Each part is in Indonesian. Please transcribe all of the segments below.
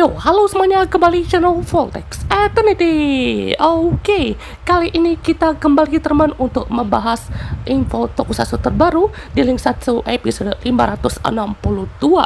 Yo, halo semuanya, kembali channel Voltex Eternity. Oke, kali ini kita kembali teman untuk membahas info tokusatsu terbaru di Link Satsu episode 562.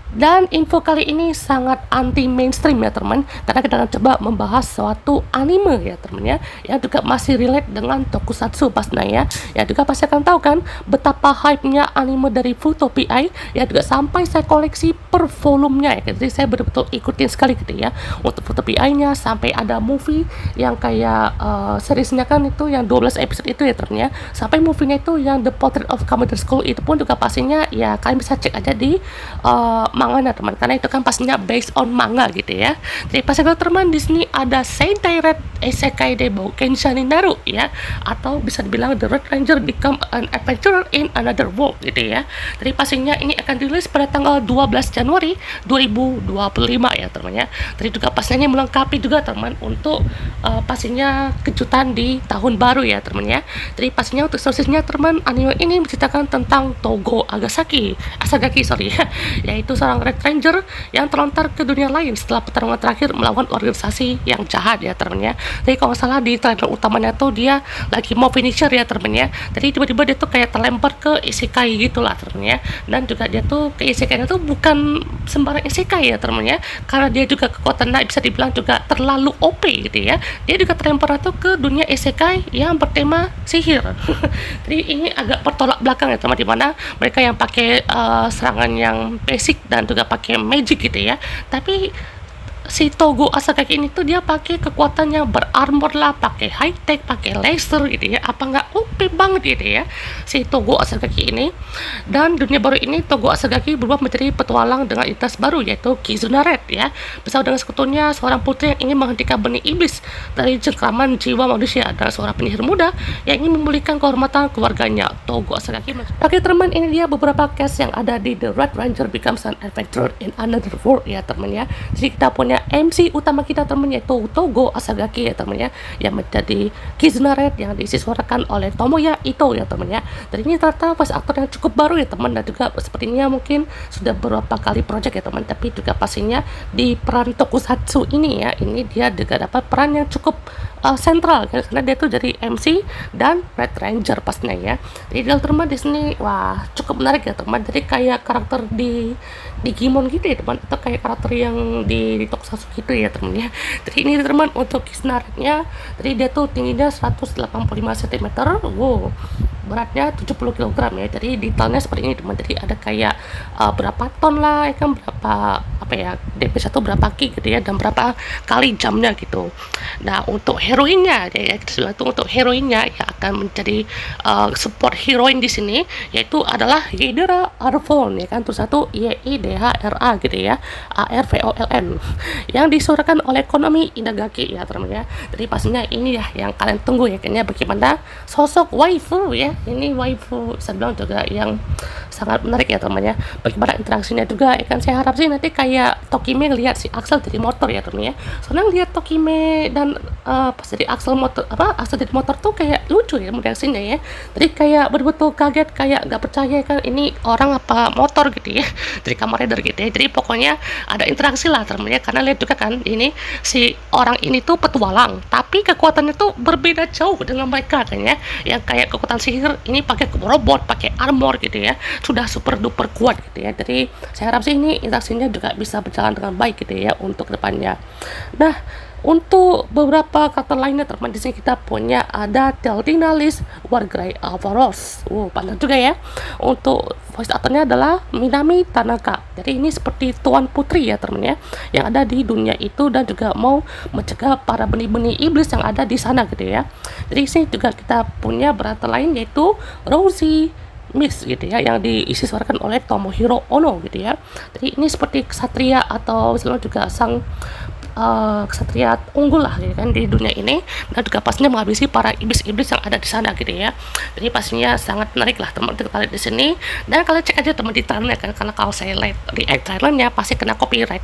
Dan info kali ini sangat anti mainstream ya teman, karena kita akan coba membahas suatu anime ya teman ya, yang juga masih relate dengan tokusatsu pastinya ya juga pasti akan tahu kan betapa hype-nya anime dari Futo PI ya, juga sampai saya koleksi per volumenya ya, jadi saya betul-betul ikutin sekali gitu ya untuk Futo PI-nya, sampai ada movie yang kayak seriesnya kan itu yang 12 episode itu ya teman ya, sampai movie-nya itu yang The Portrait of Commander Skull itu pun juga pastinya ya kalian bisa cek aja di manga teman, karena itu kan pastinya based on manga gitu ya. Jadi pas teman di sini ada Sentai Red Isekai Debo Kenshin Naru ya, atau bisa dibilang The Red Ranger Become an Adventurer in Another World gitu ya. Jadi pastinya ini akan dirilis pada tanggal 12 Januari 2025 ya teman ya. Jadi juga pastinya melengkapi juga teman untuk pastinya kejutan di tahun baru ya teman ya. Jadi pastinya untuk sosisnya teman, anime ini menceritakan tentang Togo Asagaki sorry ya, yaitu seorang Red Ranger yang terlontar ke dunia lain setelah pertarungan terakhir melawan organisasi yang jahat ya teman ya. Jadi kalau nggak salah di trailer utamanya tuh dia lagi mau finisher ya teman ya. Jadi tiba-tiba dia tuh kayak terlempar ke isekai gitulah teman ya. Dan juga dia tuh ke isekainya tuh bukan sembarang isekai ya teman ya, karena dia juga kekuatannya bisa dibilang juga terlalu OP gitu ya. Dia juga terlempar tuh ke dunia isekai yang bertema sihir. Jadi ini agak bertolak belakang ya teman, dimana mereka yang pakai serangan yang basic dan juga pakai magic gitu ya, tapi si Togo Asagaki ini tuh dia pakai kekuatan yang berarmor lah, pakai high tech, pakai laser gitu ya, apa nggak OP banget gitu ya si Togo Asagaki ini. Dan dunia baru ini Togo Asagaki berubah menjadi petualang dengan identitas baru, yaitu Kizuna Red ya, bersama dengan sekutunya seorang putri yang ingin menghentikan benih iblis dari cengkraman jiwa manusia, dan seorang penyihir muda yang ingin memulihkan kehormatan keluarganya. Togo Asagaki. Oke teman, ini dia beberapa case yang ada di The Red Ranger Becomes an Adventurer in Another World ya teman ya. Jadi kita punya MC utama kita teman, yaitu Togo Asagaki ya teman ya, yang menjadi Kizuna Red yang disuarakan oleh Tomoya Ito ya teman ya. Dan ini ternyata voice actor yang cukup baru ya teman, dan juga sepertinya mungkin sudah beberapa kali project ya teman, tapi juga pastinya di peran tokusatsu ini ya, ini dia juga dapat peran yang cukup sentral karena dia tuh jadi MC dan Red Ranger pastinya ya. Jadi teman di sini wah cukup menarik ya teman, jadi kayak karakter di Digimon gitu ya teman, atau kayak karakter yang di tokusatsu gitu ya teman ya. Jadi ini teman untuk Kisnaretnya, jadi dia tuh tingginya 185 cm, wow, beratnya 70 kg ya. Jadi detailnya seperti ini teman, jadi ada kayak berapa ton lah ya kan, berapa apa ya DP1 berapa ki gitu ya, dan berapa kali jamnya gitu. Nah untuk heroinnya ya, itu untuk heroinnya ya akan menjadi support heroin di sini, yaitu adalah Yidera Arvoln ya kan, terus satu YIDHRA gitu ya, ARVOLN, yang disuarakan oleh Konami Inagaki ya teman ya. Jadi pastinya ini ya yang kalian tunggu ya kayaknya, bagaimana sosok waifu ya, ini waifu saya bilang juga yang sangat menarik ya teman ya. Bagaimana interaksinya juga ya kan, saya harap sih nanti kayak Tokime lihat si Axel dari motor ya teman ya. Soalnya lihat Tokime dan pas dari Axel dari motor tuh kayak lucu ya reaksinya ya. Jadi kayak betul-betul kaget, kayak nggak percaya kan ini orang apa motor gitu ya, dari Kamen Rider gitu ya. Jadi pokoknya ada interaksi lah teman ya, karena lihat juga kan ini si orang ini tuh petualang, tapi kekuatannya tuh berbeda jauh dengan mereka kan ya, yang kayak kekuatan sihir ini pakai robot, pakai armor gitu ya, sudah super duper kuat gitu ya. Jadi saya harap sih ini interaksinya juga bisa berjalan dengan baik gitu ya untuk depannya. Nah untuk beberapa karakter lainnya teman, di sini kita punya ada Deltina Liz Wargrey Alvaros, panjang juga ya. Untuk voice actornya adalah Minami Tanaka. Jadi ini seperti tuan putri ya teman ya, yang ada di dunia itu dan juga mau mencegah para benih-benih iblis yang ada di sana gitu ya. Jadi sini juga kita punya karakter lain, yaitu Rosie Mix gitu ya, yang disuarakan oleh Tomohiro Ono gitu ya. Jadi ini seperti ksatria atau misalnya juga sang kesatria unggul lah gitu kan di dunia ini, dan juga pastinya menghabisi para iblis-iblis yang ada di sana gitu ya. Jadi pastinya sangat menarik lah teman untuk kalian di sini, dan kalian cek aja teman di trailernya kan, karena kalau saya lihat di trailernya pasti kena copyright.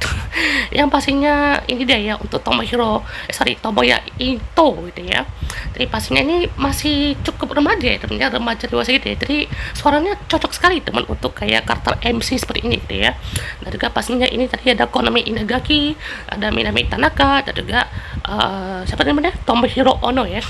Yang pastinya ini dia ya untuk Tomoya Ito gitu ya. Jadi pastinya ini masih cukup remaja ya temennya, remaja dewasa gitu ya. Jadi suaranya cocok sekali teman untuk kayak karakter MC seperti ini gitu ya. Dan juga pastinya ini tadi ada Konami Inagaki, ada Minami Tanaka, dan juga siapa namanya, Tomohiro Ono ya.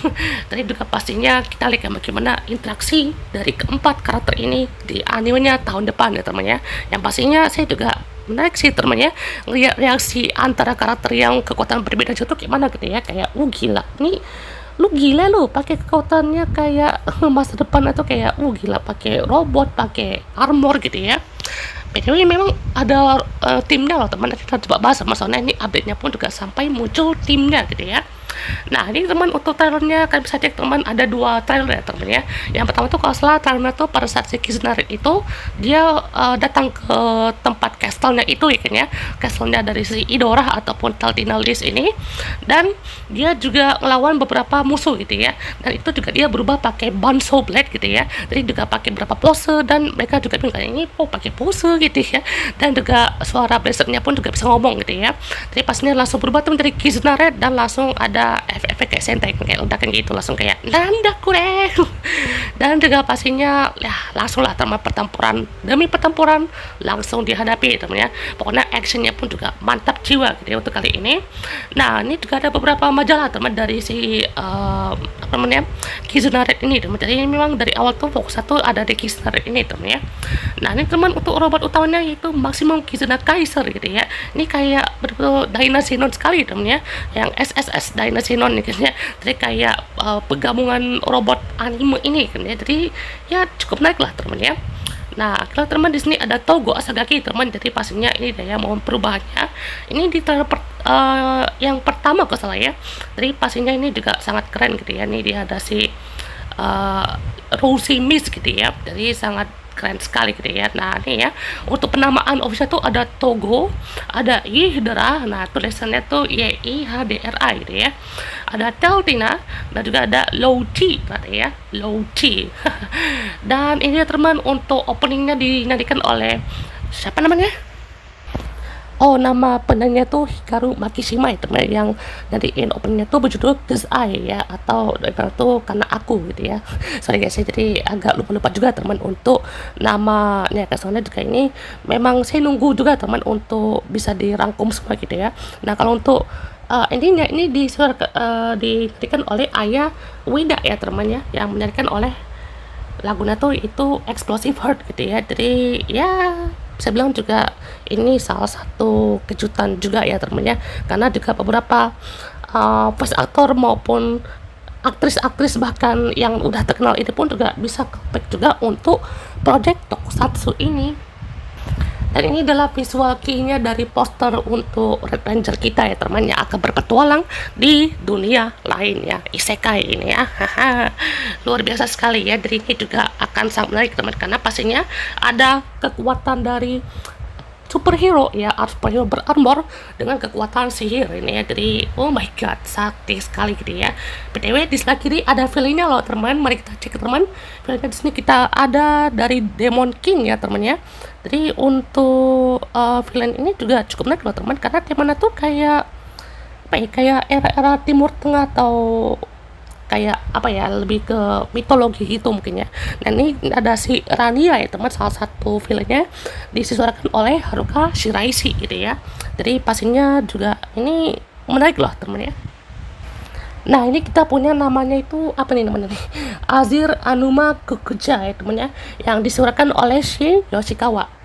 Tadi juga pastinya kita lihat bagaimana interaksi dari keempat karakter ini di animenya tahun depan ya teman-teman ya. Yang pastinya saya juga menarik sih teman-teman ya, ngeliat reaksi antara karakter yang kekuatan berbeda itu gimana gitu ya. Kayak gila nih, lu gila lu pakai kekuatannya kayak masa depan, atau kayak gila pakai robot, pakai armor gitu ya. BTW memang ada timnya loh teman, kita coba bahas sama, soalnya ini update-nya pun juga sampai muncul timnya gitu ya. Nah ini teman untuk trailernya kalian bisa cek teman, ada 2 trailer ya teman ya. Yang pertama tuh kalau salah trailernya tuh pada saat si Kizuna Red itu dia datang ke tempat castle-nya itu ya kan ya, castle-nya dari si Idora ataupun Taltinalis ini, dan dia juga ngelawan beberapa musuh gitu ya. Dan itu juga dia berubah pakai Banso Blade gitu ya, jadi juga pakai beberapa pose, dan mereka juga bilang ini pakai pose gitu ya. Dan juga suara blasternya pun juga bisa ngomong gitu ya. Jadi pastinya langsung berubah tuh menjadi Kizuna Red, dan langsung ada efek-efek kayak sentai, kayak ledakan gitu, langsung kayak nanda kure. Dan juga pastinya ya langsung lah teman, pertempuran demi pertempuran langsung dihadapi teman ya. Pokoknya actionnya pun juga mantap jiwa gitu ya untuk kali ini. Nah ini juga ada beberapa majalah teman dari si apa namanya, Kizuna Red ini teman. Jadi memang dari awal tuh fokus satu ada di Kizuna Red ini teman ya. Nah ini teman untuk robot utamanya yaitu Maximum Kizuna Kaiser gitu ya. Ini kayak betul-betul Dynasinon sekali teman ya, yang SSS Dynasinon gitu ya. Jadi kayak penggabungan robot anime ini kan ya. Jadi ya cukup naik lah teman ya. Nah, kalau teman di sini ada Togo Asagaki teman, jadi pastinya ini dia mohon perubahannya. Ini di trailer yang pertama kalau salah ya. Jadi pastinya ini juga sangat keren gitu ya. Ini dia ada si Rosie Miss gitu ya. Jadi sangat keren sekali gitu ya. Nah ini ya untuk penamaan official tuh ada Togo, ada Yihdra, nah tulisannya tuh YIHDRA gitu ya. Ada Teltina, dan juga ada Lowti berarti ya, Lowti. Dan ini teman untuk openingnya dinyanyikan oleh siapa namanya? Oh, nama penyanyinya tuh Hikaru Makishima ya teman, yang nyanyiin openingnya tuh berjudul Cause I ya, atau ibarat tuh karena aku gitu ya. Sorry guys, saya jadi agak lupa-lupa juga teman untuk namanya, soalnya juga ini memang saya nunggu juga teman untuk bisa dirangkum semua gitu ya. Nah kalau untuk intinya ini dinyanyikan oleh Ayah Wida ya teman ya, yang menyanyikan oleh lagunya tuh itu Explosive Heart gitu ya. Jadi ya saya bilang juga ini salah satu kejutan juga ya temennya, karena juga beberapa voice actor maupun aktris-aktris bahkan yang udah terkenal ini pun juga bisa comeback juga untuk project Tokusatsu ini. Dan ini adalah visual key-nya dari poster untuk Red Ranger kita ya teman, yang akan berpetualang di dunia lain ya, isekai ini ya. Luar biasa sekali ya. Jadi ini juga akan sangat menarik teman, karena pastinya ada kekuatan dari superhero ya, superhero berarmor dengan kekuatan sihir ini ya. Jadi oh my god, sakti sekali gitu ya. BTW di sebelah kiri ada filenya loh teman, mari kita cek teman. Filenya di sini kita ada dari Demon King ya teman ya. Jadi untuk villain ini juga cukup menarik loh teman, karena temanya tuh kayak apa ya, kayak era-era Timur Tengah, atau kayak apa ya, lebih ke mitologi gitu mungkin ya. Dan ini ada si Rania ya teman, salah satu villainnya disuarakan oleh Haruka Shiraishi gitu ya. Jadi pastinya juga ini menarik loh teman ya. Nah ini kita punya namanya itu apa nih namanya nih, Azir Anuma Kukuja ya teman ya, yang disuarakan oleh Shin Yoshikawa.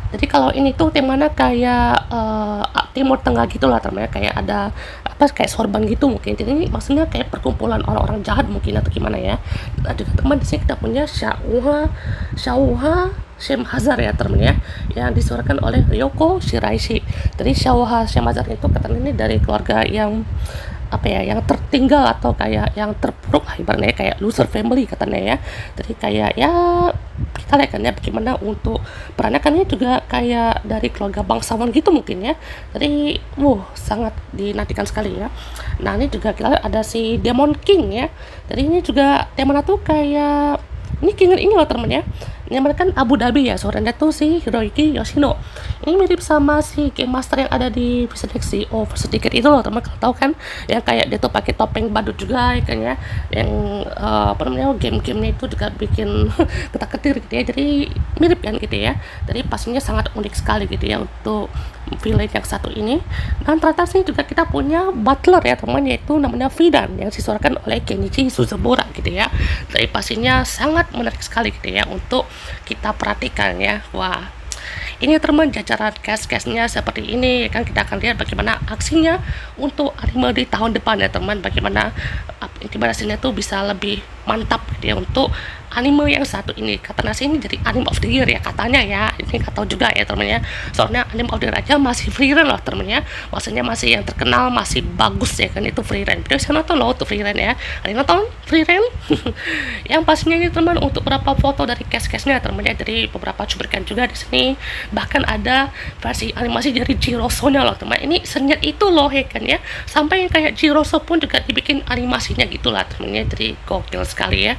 Jadi kalau ini tuh temanya kayak Timur Tengah gitu lah teman ya, kayak ada apa kayak sorban gitu mungkin. Jadi ini maksudnya kayak perkumpulan orang-orang jahat mungkin atau gimana ya. Nah, juga teman di sini kita punya Shauha Shemhazar ya teman ya, yang disuarakan oleh Ryoko Shiraishi. Jadi Shauha Shemhazar itu katanya ini dari keluarga yang apa ya, yang tertinggal atau kayak yang terpuruk lah ibaratnya, kayak loser family katanya ya. Jadi kayak ya kita lihat kan ya bagaimana untuk perannya kan ini juga kayak dari keluarga bangsawan gitu mungkin ya. Jadi sangat dinantikan sekali ya. Nah ini juga kita lihat ada si Demon King ya. Jadi ini juga temanya tuh kayak ini King ini loh temen ya. Ini mereka kan Abu Dhabi ya, suaranya tuh si Hiroyuki Yoshino. Ini mirip sama si Game Master yang ada di episode CEO versus Ticket itu loh teman, kalau tahu kan, yang kayak dia tuh pakai topeng badut juga ya kan ya, yang apa namanya, game-gamenya itu juga bikin ketar-ketir gitu ya, jadi mirip kan gitu ya. Jadi pastinya sangat unik sekali gitu ya untuk villain yang satu ini. Dan ternyata sih juga kita punya butler ya teman, yaitu namanya Fidan yang disuarakan oleh Kenichi Suzumura gitu ya. Jadi pastinya sangat menarik sekali gitu ya untuk kita perhatikan ya. Wah, ini teman jajaran cast-castnya seperti ini ya kan, kita akan lihat bagaimana aksinya untuk anime di tahun depan ya teman, bagaimana intimidasinya tuh bisa lebih mantap gitu ya untuk anime yang satu ini. Katanya sih ini jadi anime of the year ya katanya ya, ini nggak tahu juga ya teman ya, soalnya anime of the year aja masih free run loh teman ya, maksudnya masih yang terkenal, masih bagus ya kan, itu free run. Video saya nonton loh tuh free run ya, ada yang nonton free run? Yang pastinya ini teman untuk beberapa foto dari cast-castnya teman ya, dari beberapa cuplikan juga di sini, bahkan ada versi animasi dari Jiroso-nya loh teman. Ini senyat itu loh ya kan ya, sampai yang kayak Jiroso pun juga dibikin animasinya gitulah temennya, jadi gokil sekali ya.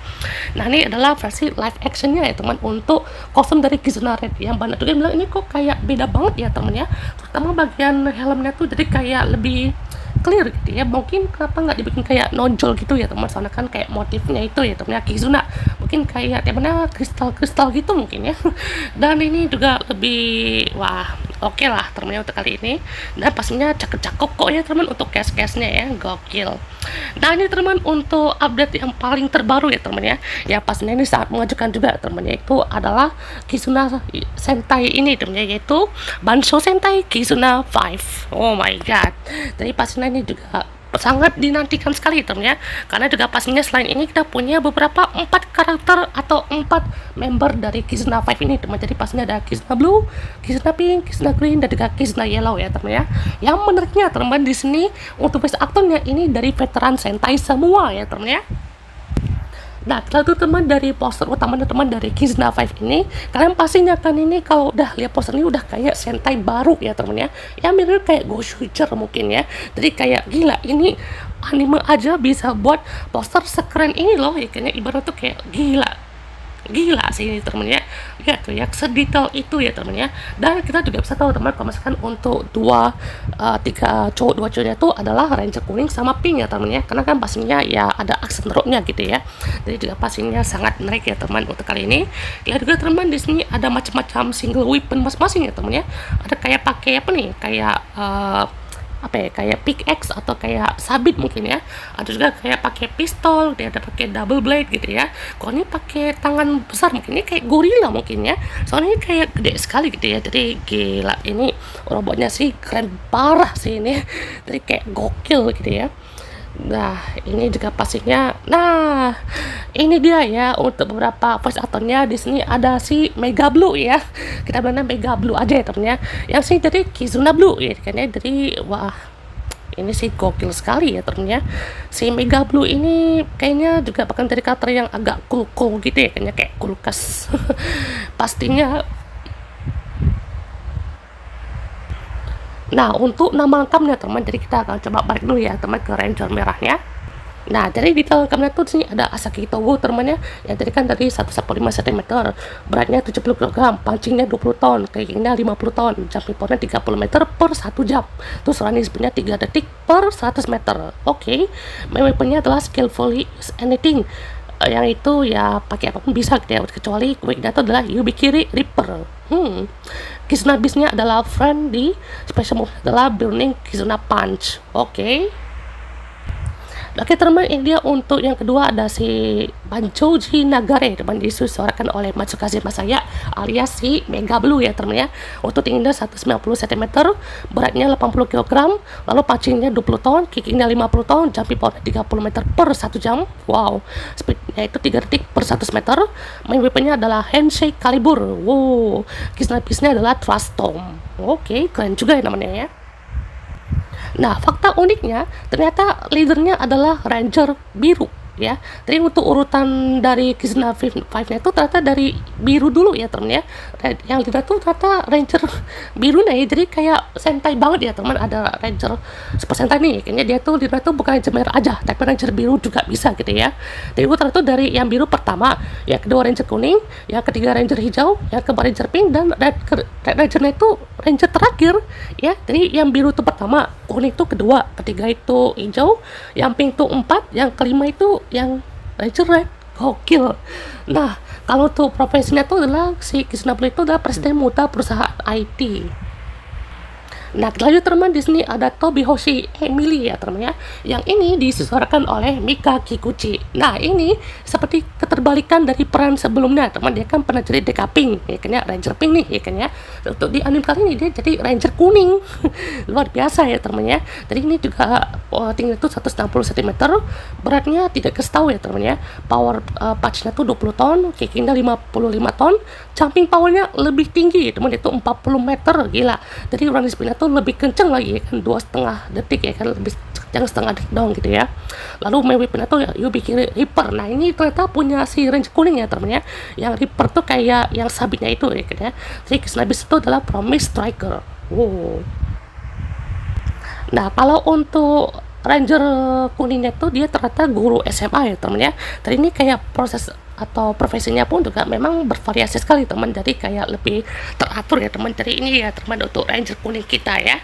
Nah ini adalah versi live actionnya ya teman untuk kostum dari Kizuna Red, yang banyak juga yang bilang ini kok kayak beda banget ya temen ya, terutama bagian helmnya tuh jadi kayak lebih clear gitu ya. Mungkin kenapa nggak dibikin kayak nonjol gitu ya teman, soalnya kan kayak motifnya itu ya temennya Kizuna, mungkin kayak temennya kristal-kristal gitu mungkin ya. Dan ini juga lebih oke lah temennya untuk kali ini, dan pastinya cakep-cakep kok ya teman untuk cast-castnya ya, gokil. Nah ini teman untuk update yang paling terbaru ya teman ya, ya pastinya ini sangat mengejutkan juga teman, yaitu adalah Kizuna Sentai ini teman, yaitu Bansho Sentai Kizuna 5. Oh my god, jadi pastinya ini juga sangat dinantikan sekali teman ya, karena juga pastinya selain ini kita punya beberapa 4 karakter atau 4 member dari Kizuna 5 ini teman. Jadi pastinya ada Kizuna Blue, Kizuna Pink, Kizuna Green, dan juga Kizuna Yellow ya teman ya. Yang menariknya teman di sini untuk voice aktornya ini dari veteran Sentai semua ya teman ya. Nah, kita tuh teman dari poster utamanya teman dari Kizuna 5 ini, kalian pastinya kan ini kalau udah lihat poster ini udah kayak Sentai baru ya teman ya, yang mirip kayak Ghost Witcher mungkin ya. Jadi kayak gila, ini anime aja bisa buat poster sekeren ini loh ya, kayaknya ibarat tuh kayak gila sih ini temen ya, lihat tuh ya sedetail itu ya temen ya. Dan kita juga bisa tahu teman, kalau misalkan untuk dua cowoknya tuh adalah ranger kuning sama pink ya temen ya, karena kan pastinya ya ada aksen rocknya gitu ya, jadi juga pastinya sangat menarik ya teman untuk kali ini. Lihat juga teman di sini ada macam-macam single weapon masing-masing ya temen ya, ada kayak pakai apa nih, kayak apa ya, kayak pickaxe atau kayak sabit mungkin ya, ada juga kayak pakai pistol, dia ada pakai double blade gitu ya. Kalau ini pakai tangan besar mungkin ini kayak gorila mungkin ya, soalnya ini kayak gede sekali gitu ya. Jadi gila, ini robotnya sih keren parah sih ini, jadi kayak gokil gitu ya. Nah ini juga pastinya, nah ini dia ya untuk beberapa voice actornya. Di sini ada si Mega Blue ya, kita bilangnya Mega Blue aja ya temennya, yang sih dari Kizuna Blue ya kan ya. Jadi ini sih gokil sekali ya temennya. Si Mega Blue ini kayaknya juga bahkan dari karakter yang agak cool gitu ya, kayaknya kayak kulkas. Pastinya. Nah untuk nama lengkapnya teman, jadi kita akan coba balik dulu ya teman ke ranger merahnya. Nah, jadi di lengkapnya tuh sini ada Asaki Togo temannya, yang tadi kan dari 115 cm, beratnya 70 kg, pancingnya 20 ton, kayaknya 50 ton, jumping powernya 30 meter per 1 jam. Terus running speednya 3 detik per 100 meter. Oke. Main weaponnya adalah skillfully is anything. Yang itu ya pakai apapun bisa gitu ya, kecuali weaknya itu adalah Yubikiri Reaper. Kizuna Beast-nya adalah friendly, special move adalah Burning Kizuna Punch. Oke, teman, ini dia untuk yang kedua ada si Banchoji Nagare, teman, disuarakan oleh Matsukaze Masaya alias si Mega Blue ya teman ya. Untuk tingginya 190 cm, beratnya 80 kg, lalu pancingnya 20 ton, kickingnya 50 ton, jumping power 30 meter per 1 jam. Wow, speednya itu 3 detik per 100 meter. Main weaponnya adalah Handshake Calibur. Wow, Kizuna Beast-nya adalah Trust Storm. Oke, keren juga ya namanya ya. Nah, fakta uniknya ternyata leadernya adalah Ranger biru ya. Jadi untuk urutan dari Kizuna 5-nya itu ternyata dari biru dulu ya teman ya. Yang leader tuh ternyata Ranger biru nih. Jadi kayak Sentai banget ya teman. Ada Ranger Super Sentai nih. Kayaknya dia tuh leader tuh bukan Ranger merah aja, tapi Ranger biru juga bisa gitu ya. Jadi gue ternyata dari yang biru pertama, yang kedua Ranger kuning, yang ketiga Ranger hijau, yang keempat Ranger pink, dan Red Rangernya itu Ranger terakhir ya. Jadi yang biru itu pertama, kuning itu kedua, ketiga itu hijau, yang pink itu empat, yang kelima itu yang Ranger Red. Gokil. Nah, kalau tuh profesinya tuh adalah si Kizuna Blue itu adalah presiden muda perusahaan IT. Nah, lanjut teman, di sini ada Tobihoshi Emily ya teman ya. Yang ini disuarakan oleh Mika Kikuchi. Nah, ini seperti keterbalikan dari peran sebelumnya teman. Dia kan pernah jadi Deka Pink, ya kan ya, Ranger Pink nih ya kan ya. Untuk di anime kali ini dia jadi Ranger kuning. Luar biasa ya teman ya. Jadi ini juga tingginya itu 160 cm, beratnya tidak kasih tahu ya teman ya. Power punch-nya tuh 20 ton, kickingnya 55 ton, jumping power-nya lebih tinggi teman, itu 40 meter, gila. Jadi running speed-nya tuh lebih kenceng lagi ya kan, 2,5 detik ya kan, lebih kenceng setengah detik dong gitu ya. Lalu main weapon-nya tuh ya Yubiki Reaper. Nah, ini ternyata punya si Ranger kuning ya teman ya. Yang Reaper tuh kayak yang sabitnya itu ya kan ya. Jadi Kisnabis itu adalah Promise Striker. Wow. Nah, kalau untuk Ranger kuningnya tuh dia ternyata guru SMA ya teman ya. Tadi ini kayak proses atau profesinya pun juga memang bervariasi sekali teman. Jadi kayak lebih teratur ya teman. Jadi ini ya teman untuk Ranger kuning kita ya.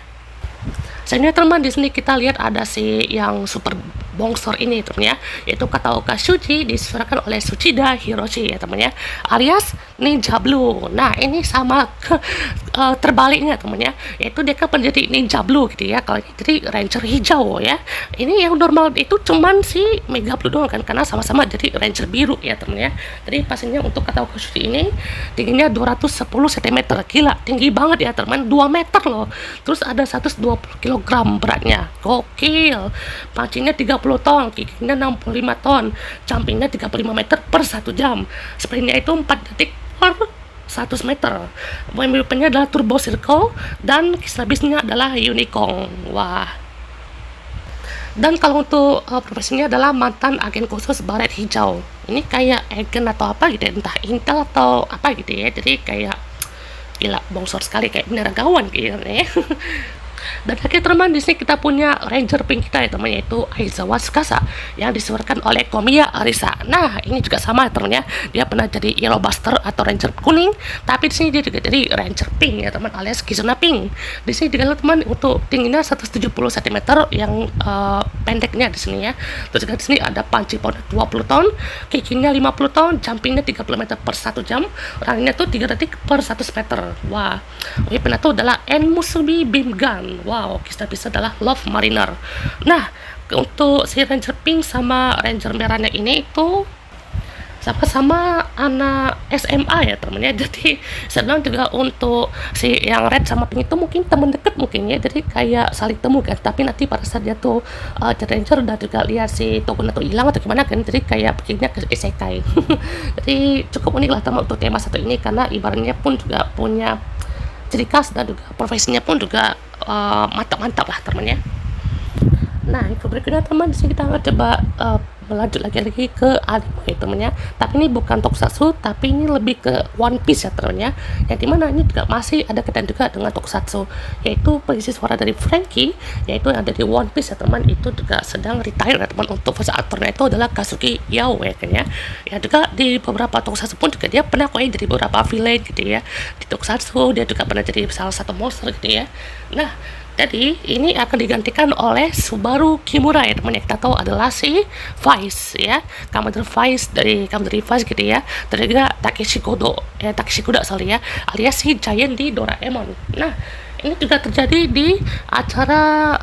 Selanjutnya teman, di sini kita lihat ada si yang super bongsor ini teman ya, yaitu Kataoka Shuji, disuarakan oleh Tsuchida Hiroshi ya teman ya, alias Ninja Blue. Nah, ini sama terbaliknya teman ya, yaitu dia kan menjadi Ninja Blue gitu ya. Kalau ini jadi Ranger hijau ya. Ini yang normal itu cuman si Mega Blue doang kan, karena sama-sama jadi Ranger biru ya teman ya. Jadi pastinya untuk Kataoka Shuji ini tingginya 210 cm, gila tinggi banget ya teman, 2 meter loh. Terus ada 120 kg beratnya, gokil. Pancingnya 30 ton, kickingnya 65 ton, jumpingnya 35 meter per 1 jam, sprintnya itu 4 detik per 100 meter. Weaponnya adalah Turbo Circle dan kisabisnya adalah Unicorn. Wah. Dan kalau untuk profesinya adalah mantan agen khusus baret hijau. Ini kayak agen atau apa gitu ya, entah Intel atau apa gitu ya. Jadi kayak gila, bongsor sekali, kayak binaragawan gitu ya. Dan akhir teman, di sini kita punya Ranger Pink kita ya teman, yaitu Aizawa Tsukasa yang disuarakan oleh Komiya Arisa. Nah, ini juga sama ya teman ya. Dia pernah jadi Yellow Buster atau Ranger kuning, tapi di sini dia juga jadi Ranger Pink ya teman, alias Kizuna Pink. Di sini juga teman untuk tingginya 170 cm yang pendeknya di sini ya. Terus juga di sini ada punching power 20 ton, kickingnya 50 ton, jumpingnya 30 meter per 1 jam, running-nya tuh 3 detik per 100 meter. Wah, weapon itu adalah Enmusubi Beam Gun. Wow, kita bisa adalah Love Mariner. Nah, untuk si Ranger Pink sama Ranger merahnya ini itu sama-sama anak SMA ya temennya. Jadi sedang juga untuk si yang red sama pink itu mungkin temen deket mungkin ya, jadi kayak saling temu kan. Tapi nanti pada saat dia tuh jadi ranger udah juga lihat si Tokuna tuh hilang atau gimana kan, jadi kayak bikinnya ke isekai. Jadi cukup unik lah teman untuk tema satu ini, karena ibaratnya pun juga punya ciri khas dan juga profesinya pun juga mantap-mantap lah teman ya. Nah, info berikutnya teman, di sini kita akan coba melanjut lagi ke anime ya teman ya. Tapi ini bukan tokusatsu, tapi ini lebih ke One Piece ya teman ya. Yang dimana ini juga masih ada kaitan juga dengan tokusatsu, yaitu pengisi suara dari Franky, yaitu yang ada di One Piece ya teman, itu juga sedang retire ya teman. Untuk voice aktornya itu adalah Kazuki Yao ya kan ya. Ya juga di beberapa tokusatsu pun juga dia pernah jadi beberapa villain gitu ya. Di tokusatsu dia juga pernah jadi salah satu monster gitu ya. Nah, jadi ini akan digantikan oleh Subaru Kimura ya teman ya. Kita tahu adalah si Vice ya, Commander Vice dari Commander Vice gitu ya. Dan juga Takeshi Kuda sorry ya, alias si Giant di Doraemon. Nah, ini juga terjadi di acara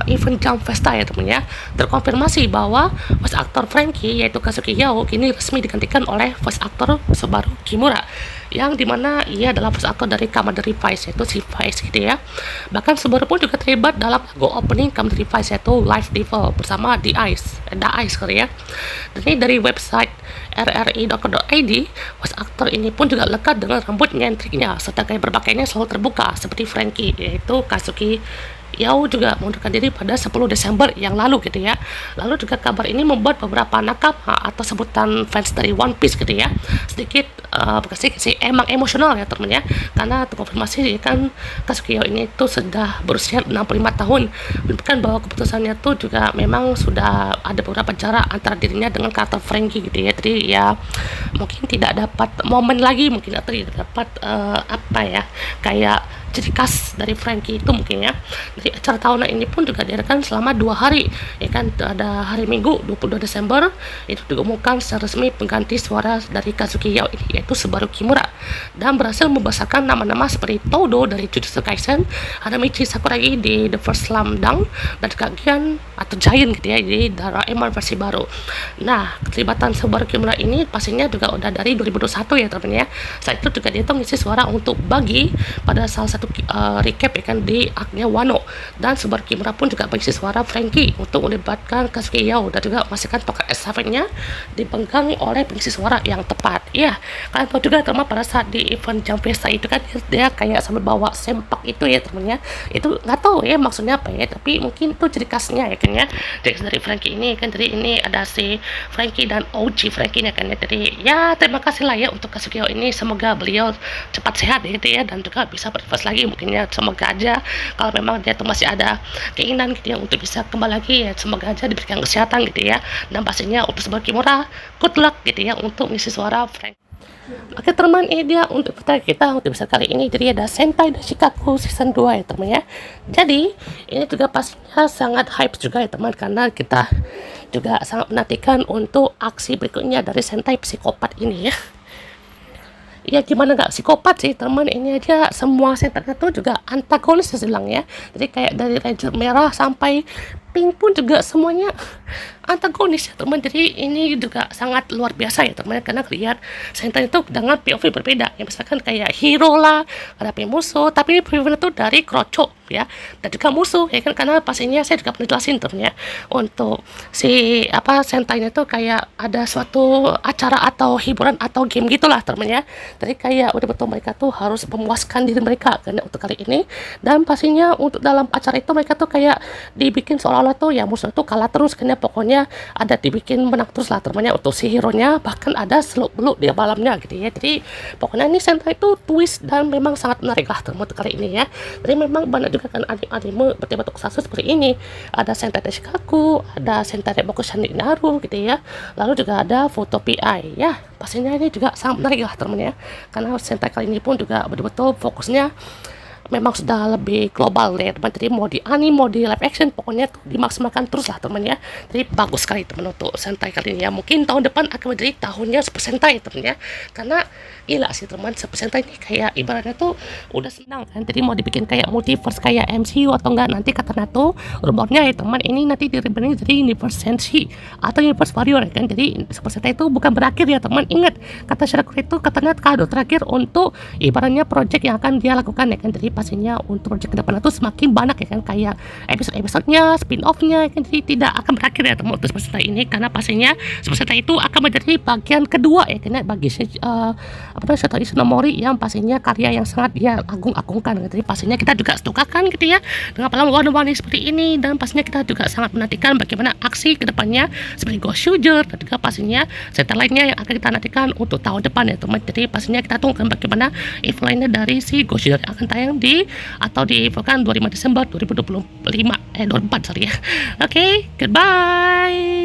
event Jump Festa ya teman ya. Terkonfirmasi bahwa voice actor Franky yaitu Kazuki Yao kini resmi digantikan oleh voice actor Subaru Kimura, yang dimana ia adalah voice actor dari Commander Vice, yaitu si Vice gitu ya. Bahkan Subaru pun juga terlibat dalam lagu opening Commander Vice, yaitu Live Devil bersama The Ice kali ya. Dan ini dari website rri.co.id, voice actor ini pun juga lekat dengan rambut nyentriknya serta gaya berpakaiannya selalu terbuka seperti Franky, yaitu Kazuki Yao juga mengundurkan diri pada 10 Desember yang lalu gitu ya. Lalu juga kabar ini membuat beberapa nakama atau sebutan fans dari One Piece gitu ya sedikit bukan sedikit sih, emang emosional ya teman ya, karena terkonfirmasi kan Kazuki Yao ini tuh sudah berusia 65 tahun, menunjukkan bahwa keputusannya tuh juga memang sudah ada beberapa jarak antara dirinya dengan karakter Frankie gitu ya. Jadi ya mungkin tidak dapat momen lagi, mungkin atau tidak dapat apa ya, kayak ciri khas dari Frankie itu mungkin ya. Jadi acara tahunan ini pun juga diadakan selama 2 hari ya kan. Ada hari Minggu 22 Desember itu diumumkan secara resmi pengganti suara dari Kazuki Yao ini, yaitu Subaru Kimura, dan berhasil membesarkan nama-nama seperti Todo dari Jujutsu Kaisen, Hanamichi Sakuragi di The First Slam Dunk, dan Kagian atau Giant gitu ya di Doraemon versi baru. Nah, keterlibatan Subaru Kimura ini pastinya juga udah dari 2021 ya teman ya. Saat itu juga dia tuh ngisi suara untuk Bagi pada salah satu recap ya kan di Arc-nya Wano, dan Subaru Kimura pun juga mengisi suara Frankie untuk melibatkan Kazuki Yao, dan juga memastikan tongkat estafetnya dipegang oleh pengisi suara yang tepat. Ya, kalian tahu juga teman pada saat di event Jump Festa itu kan dia kayak sambil bawa sempak itu ya temennya. Itu nggak tahu ya maksudnya apa ya, tapi mungkin itu ciri khasnya ya kan ya. Ciri khas dari Frankie ini kan, jadi ini ada si Frankie dan OG Frankie ya kan ya. Jadi ya terima kasih lah ya untuk Kazuki Yao ini, semoga beliau cepat sehat gitu ya, dan juga bisa bernafas lagi mungkin ya. Semoga aja kalau memang dia tuh masih ada keinginan gitu ya untuk bisa kembali lagi ya, semoga aja diberikan kesehatan gitu ya. Dan pastinya untuk Subaru Kimura good luck gitu ya untuk mengisi suara Frank. Oke teman, ini dia untuk pertanyaan kita untuk episode kali ini. Jadi ada Sentai Dashikaku season 2 ya teman ya. Jadi ini juga pastinya sangat hype juga ya teman, karena kita juga sangat menantikan untuk aksi berikutnya dari Sentai psikopat ini ya. Ya gimana nggak psikopat sih teman, ini aja semua sentai itu juga antagonis bilang ya. Jadi kayak dari Ranger merah sampai pink pun juga semuanya antagonis ya teman. Jadi ini juga sangat luar biasa ya teman, karena lihat sentai itu dengan POV berbeda ya. Misalkan kayak hero lah hadapi musuh, tapi ini POV itu dari Kroco ya, dan juga musuh ya kan, karena pastinya saya juga pernah jelasin teman ya, untuk si apa sentainya itu kayak ada suatu acara atau hiburan atau game gitulah teman ya. Jadi kayak udah betul mereka tuh harus memuaskan diri mereka karena untuk kali ini, dan pastinya untuk dalam acara itu mereka tuh kayak dibikin seolah-olah tuh ya musuh tuh kalah terus, karena pokoknya ada dibikin menang terus lah temannya untuk si hero nya, bahkan ada seluk-beluk di malamnya gitu ya. Jadi pokoknya ini sentai itu twist dan memang sangat menarik lah teman untuk kali ini ya. Jadi memang banyak juga kan anime bertema tokusatsu seperti ini, ada Sentai Dashikaku, ada Sentai Renboku Shani Naru gitu ya, lalu juga ada Foto PI ya. Pastinya ini juga sangat menarik lah teman ya, karena Sentai kali ini pun juga betul-betul fokusnya memang sudah lebih global ya teman. Jadi mau di anime mau di live action pokoknya tuh dimaksimalkan terus lah teman ya. Jadi bagus sekali teman untuk Sentai kali ini ya. Mungkin tahun depan akan menjadi tahunnya Super Sentai teman ya, karena gila sih teman, Super Sentai ini kayak ibaratnya tuh udah senang kan. Jadi mau dibikin kayak multiverse kayak MCU atau enggak, nanti kata Nato rumornya ya teman, ini nanti direbranding jadi Universe Senshi atau Universe Warrior kan. Jadi Super Sentai itu bukan berakhir ya teman, ingat kata Shirakuri itu katanya kado terakhir untuk ibaratnya project yang akan dia lakukan ya kan. Jadi pastinya untuk project ke depan itu semakin banyak ya kan, kayak episode-episodenya, spin-off-nya kan. Jadi tidak akan berakhir ya teman untuk Super Sentai ini, karena pastinya Super Sentai itu akan menjadi bagian kedua ya kan bagi Shoto Ishinomori yang pastinya karya yang sangat dia agung-agungkan. Jadi pastinya kita juga setukakan gitu ya dengan film warna-warni seperti ini, dan pastinya kita juga sangat menantikan bagaimana aksi kedepannya seperti Ghost Soldier, dan juga pastinya serta lainnya yang akan kita nantikan untuk tahun depan ya teman. Jadi pastinya kita tunggu bagaimana info lainnya dari si Ghost Soldier yang akan tayang di atau diinfokan 25 Desember 2024 sorry ya. Oke, goodbye.